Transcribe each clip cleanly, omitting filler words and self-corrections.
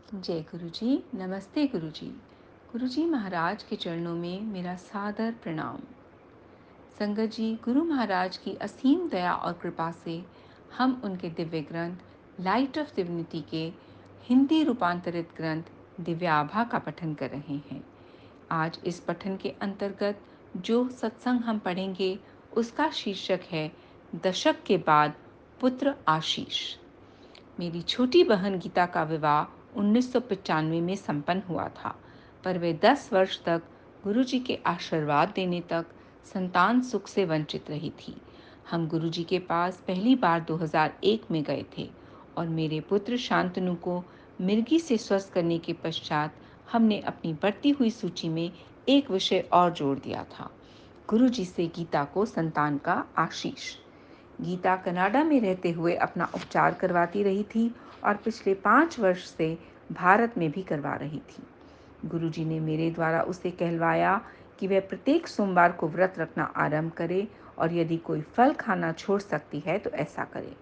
जय गुरु जी। नमस्ते गुरु जी। गुरु जी महाराज के चरणों में मेरा सादर प्रणाम। संगत जी, गुरु महाराज की असीम दया और कृपा से हम उनके दिव्य ग्रंथ लाइट ऑफ डिविनिटी के हिंदी रूपांतरित ग्रंथ दिव्याभा का पठन कर रहे हैं। आज इस पठन के अंतर्गत जो सत्संग हम पढ़ेंगे उसका शीर्षक है दशक के बाद पुत्र आशीष। मेरी छोटी बहन गीता का विवाह 1995 में संपन्न हुआ था, पर वे 10 वर्ष तक गुरुजी के आशीर्वाद देने तक संतान सुख से वंचित रही थी। हम गुरुजी के पास पहली बार 2001 में गए थे और मेरे पुत्र शांतनु को मिर्गी से स्वस्थ करने के पश्चात हमने अपनी बढ़ती हुई सूची में एक विषय और जोड़ दिया था, गुरुजी से गीता को संतान का आशीष। गीता कनाडा में रहते हुए अपना उपचार करवाती रही थी और पिछले 5 वर्ष से भारत में भी करवा रही थी। गुरुजी ने मेरे द्वारा उसे कहलवाया कि वह प्रत्येक सोमवार को व्रत रखना आरंभ करे और यदि कोई फल खाना छोड़ सकती है तो ऐसा करे।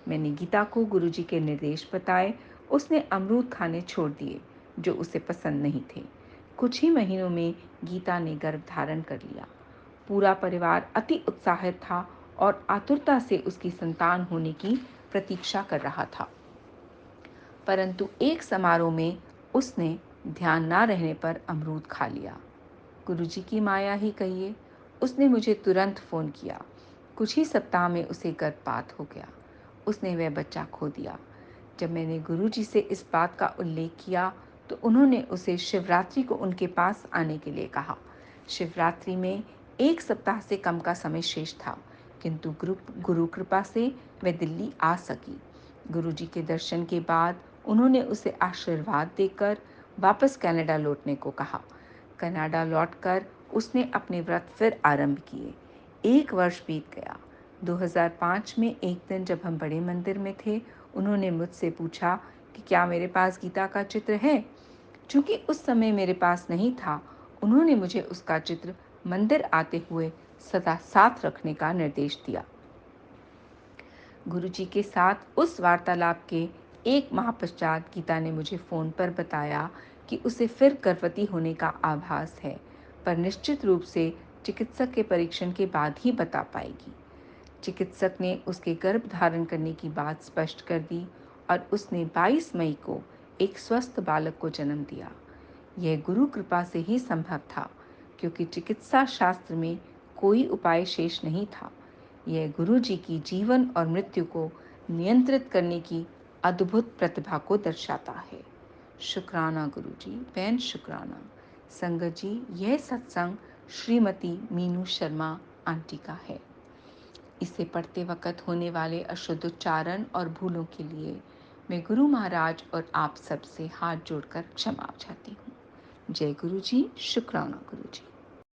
मैंने गीता को गुरुजी के निर्देश बताए। उसने अमरूद खाने छोड़ दिए जो उसे पसंद नहीं थे। कुछ ही महीनों में गीता ने गर्भ धारण कर लिया। पूरा परिवार अति उत्साहित था और आतुरता से उसकी संतान होने की प्रतीक्षा कर रहा था। परंतु एक समारोह में उसने ध्यान न रहने पर अमरूद खा लिया। गुरुजी की माया ही कहिए। उसने मुझे तुरंत फोन किया। कुछ ही सप्ताह में उसे गर्भपात हो गया। उसने वह बच्चा खो दिया। जब मैंने गुरुजी से इस बात का उल्लेख किया तो उन्होंने उसे शिवरात्रि को उनके पास आने के लिए कहा। शिवरात्रि में 1 सप्ताह से कम का समय शेष था, किंतु गुरु कृपा से वह दिल्ली आ सकी। गुरुजी के दर्शन के बाद उन्होंने उसे आशीर्वाद देकर वापस कनाडा लौटने को कहा। कनाडा लौटकर उसने अपने व्रत फिर आरंभ किए। 1 वर्ष बीत गया। 2005 में एक दिन जब हम बड़े मंदिर में थे, उन्होंने मुझसे पूछा कि क्या मेरे पास गीता का चित्र है। चूंकि उस समय मेरे पास नहीं था, उन्होंने मुझे उसका चित्र मंदिर आते हुए सदा साथ रखने का निर्देश दिया। गुरुजी के साथ उस वार्तालाप के 1 माह पश्चात गीता ने मुझे फोन पर बताया कि उसे फिर गर्भवती होने का आभास है, पर निश्चित रूप से चिकित्सक के परीक्षण के बाद ही बता पाएगी। चिकित्सक ने उसके गर्भ धारण करने की बात स्पष्ट कर दी और उसने 22 मई को एक स्वस्थ बालक को जन्म दिया। यह गुरु कृपा से ही संभव था, क्योंकि चिकित्सा शास्त्र में कोई उपाय शेष नहीं था। यह गुरु जी की जीवन और मृत्यु को नियंत्रित करने की अद्भुत प्रतिभा को दर्शाता है। शुक्राना गुरु जी, बेन शुक्राना। संगत जी, यह सत्संग श्रीमती मीनू शर्मा आंटी का है। इसे पढ़ते वक्त होने वाले अशुद्ध उच्चारण और भूलों के लिए मैं गुरु महाराज और आप सबसे हाथ जोड़कर क्षमा चाहती हूँ। जय गुरु जी। शुक्राना गुरु जी।